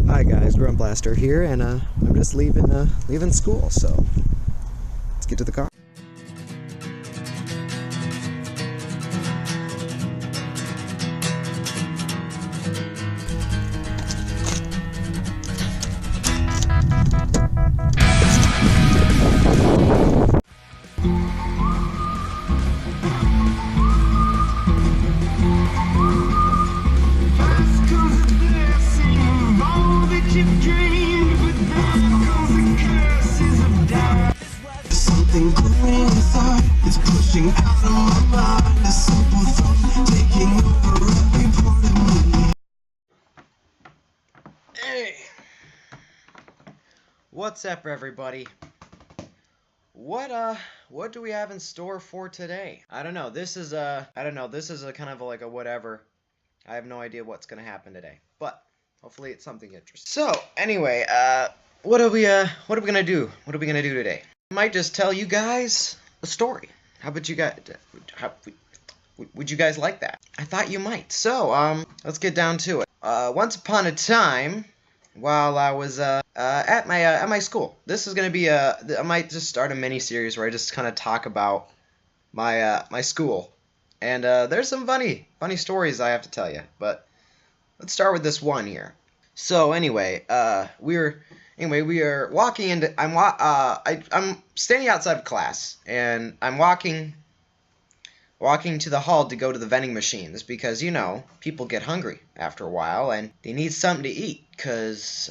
Hi guys, Grunt Blaster here, and I'm just leaving school, so let's get to the car. Something growing inside, it's pushing out of my mind. A simple thought taking over every part of me. Hey, what's up, everybody? What do we have in store for today? I don't know. This is a kind of like a whatever. I have no idea what's gonna happen today, but hopefully it's something interesting. So anyway, what are we gonna do? What are we gonna do today? I might just tell you guys a story. How about you guys? Would you guys like that? I thought you might. So let's get down to it. Once upon a time, while I was at my school, this is gonna be I might just start a mini series where I just kind of talk about my school, and there's some funny stories I have to tell you. But let's start with this one here. So anyway, we are walking into. I'm standing outside of class, and I'm walking to the hall to go to the vending machines because, you know, people get hungry after a while and they need something to eat because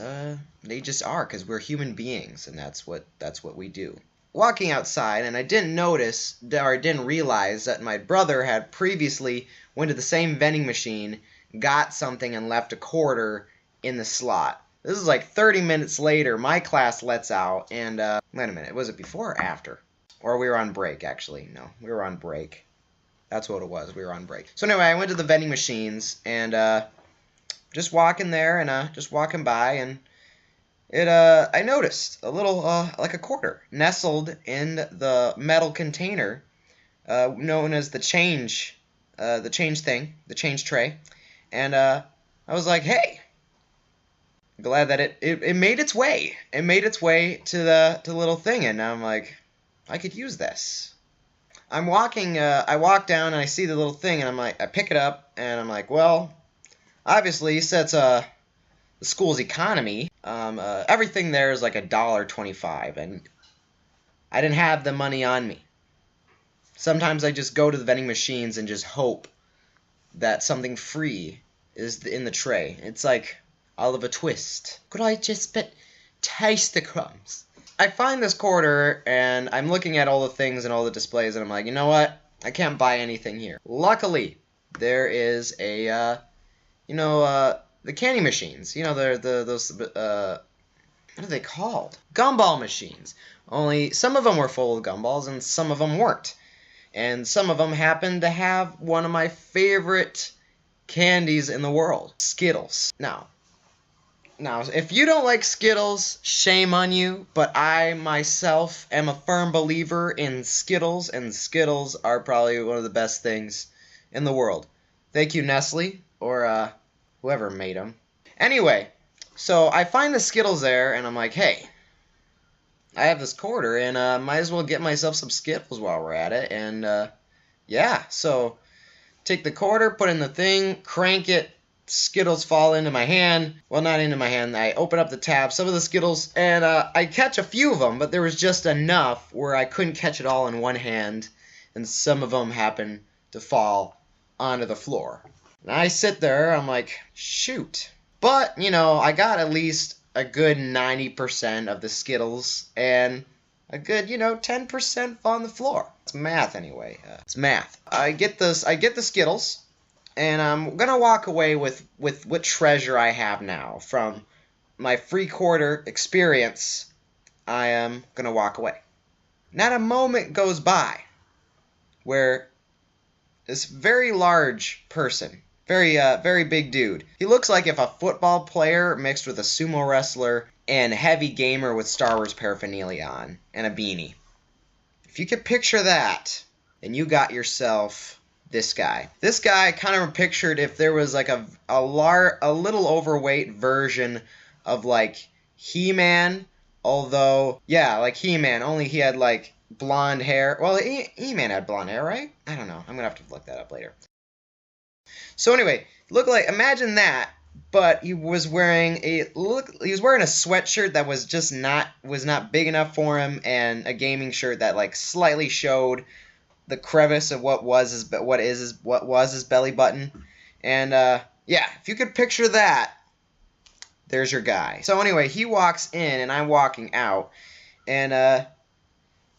they just are, because we're human beings, and that's what we do. Walking outside, and I didn't notice, or I didn't realize that my brother had previously went to the same vending machine, got something, and left a quarter in the slot. This is like 30 minutes later. My class lets out, and wait a minute, was it before or after? Or we were on break, actually. No, we were on break. That's what it was. We were on break. So anyway, I went to the vending machines, and just walking there, and just walking by, and I noticed a little like a quarter nestled in the metal container known as the change tray, and I was like, hey, glad that it made its way. It made its way to the little thing, and I'm like, I could use this. I'm walking, I walk down and I see the little thing, and I'm like, I pick it up, and I'm like, well, obviously, since the school's economy, everything there is like $1.25, and I didn't have the money on me. Sometimes I just go to the vending machines and just hope that something free is in the tray. It's like Oliver Twist. Could I just taste the crumbs? I find this quarter, and I'm looking at all the things and all the displays, and I'm like, you know what? I can't buy anything here. Luckily, there is a, the candy machines. You know, those, what are they called? Gumball machines. Only some of them were full of gumballs, and some of them weren't. And some of them happened to have one of my favorite candies in the world, Skittles. Now, if you don't like Skittles, shame on you, but I myself am a firm believer in Skittles, and Skittles are probably one of the best things in the world. Thank you, Nestle, or whoever made them. Anyway, so I find the Skittles there, and I'm like, hey, I have this quarter, and might as well get myself some Skittles while we're at it, and yeah, so take the quarter, put in the thing, crank it, Skittles fall into my hand. Well, not into my hand. I open up the tab, some of the Skittles, and I catch a few of them, but there was just enough where I couldn't catch it all in one hand, and some of them happened to fall onto the floor. And I sit there, I'm like, shoot. But, you know, I got at least a good 90% of the Skittles, and a good, 10% fall on the floor. It's math anyway. It's math. I get the Skittles, and I'm going to walk away with what treasure I have now. From my free quarter experience, I am going to walk away. Not a moment goes by where this very large person, very big dude, he looks like if a football player mixed with a sumo wrestler and heavy gamer with Star Wars paraphernalia on, and a beanie. If you could picture that, then you got yourself this guy. This guy kind of pictured if there was like a little overweight version of like He-Man, although yeah, like He-Man, only he had like blonde hair. Well, He-Man had blonde hair, right? I don't know. I'm gonna have to look that up later. So anyway, imagine that, but he was wearing a sweatshirt that was just not big enough for him, and a gaming shirt that like slightly showed the crevice of what was his belly button. And yeah, if you could picture that, there's your guy. So anyway, he walks in and I'm walking out, and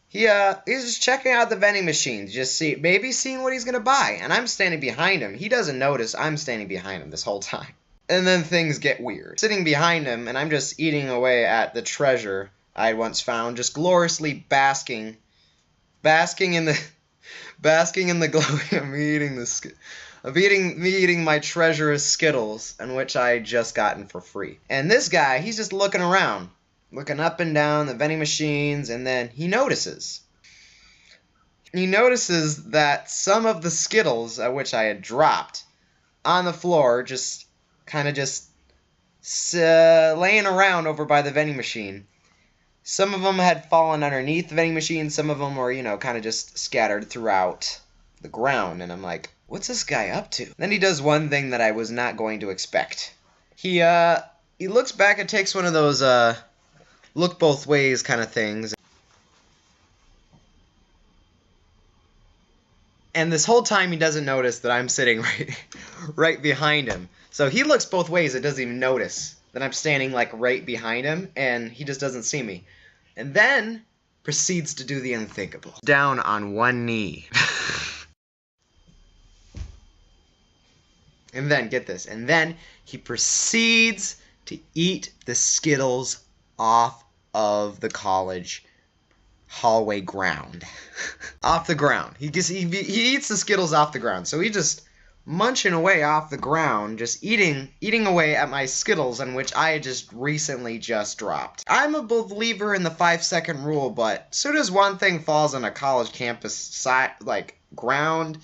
he's just checking out the vending machines, maybe seeing what he's gonna buy. And I'm standing behind him. He doesn't notice I'm standing behind him this whole time. And then things get weird. Sitting behind him, and I'm just eating away at the treasure I had once found, just gloriously basking in the glory of me eating my treacherous Skittles, and which I had just gotten for free. And this guy, he's just looking around, looking up and down the vending machines, and then he notices that some of the Skittles, which I had dropped on the floor, just laying around over by the vending machine. Some of them had fallen underneath the vending machine. Some of them were, kind of just scattered throughout the ground. And I'm like, what's this guy up to? Then he does one thing that I was not going to expect. He looks back and takes one of those look both ways kind of things. And this whole time he doesn't notice that I'm sitting right behind him. So he looks both ways and doesn't even notice that I'm standing like right behind him, and he just doesn't see me. And then proceeds to do the unthinkable. Down on one knee. And then, get this, and then he proceeds to eat the Skittles off of the college hallway ground. Off the ground. He eats the Skittles off the ground. So he just munching away off the ground, just eating away at my Skittles, on which I had just recently dropped. I'm a believer in the 5-second rule, but as soon as one thing falls on a college campus ground,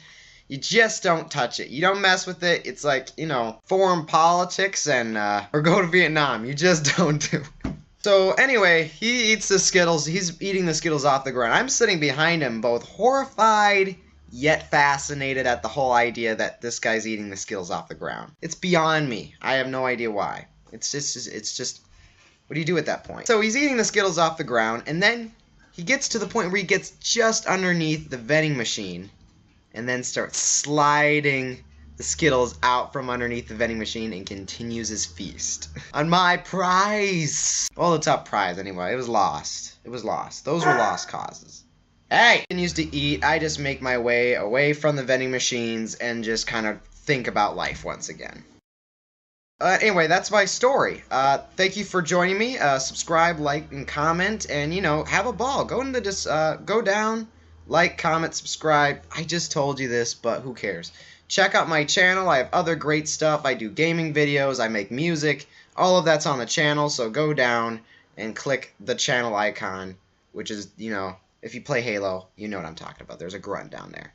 you just don't touch it. You don't mess with it. It's like, foreign politics and or go to Vietnam. You just don't do it. So anyway, he eats the Skittles. He's eating the Skittles off the ground. I'm sitting behind him, both horrified yet fascinated at the whole idea that this guy's eating the Skittles off the ground. It's beyond me. I have no idea why. It's just what do you do at that point? So he's eating the Skittles off the ground, and then he gets to the point where he gets just underneath the vending machine, and then starts sliding the Skittles out from underneath the vending machine and continues his feast on my prize. Well, the top prize anyway. It was lost. Those were lost causes. Hey! Continues to eat. I just make my way away from the vending machines and just kind of think about life once again. Anyway, that's my story. Thank you for joining me. Subscribe, like, and comment, and, have a ball. Go down, like, comment, subscribe. I just told you this, but who cares? Check out my channel. I have other great stuff. I do gaming videos. I make music. All of that's on the channel, so go down and click the channel icon, which is, if you play Halo, you know what I'm talking about. There's a grunt down there.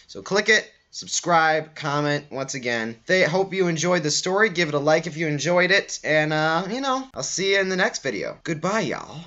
So click it, subscribe, comment, once again. Hope you enjoyed the story. Give it a like if you enjoyed it, and, I'll see you in the next video. Goodbye, y'all.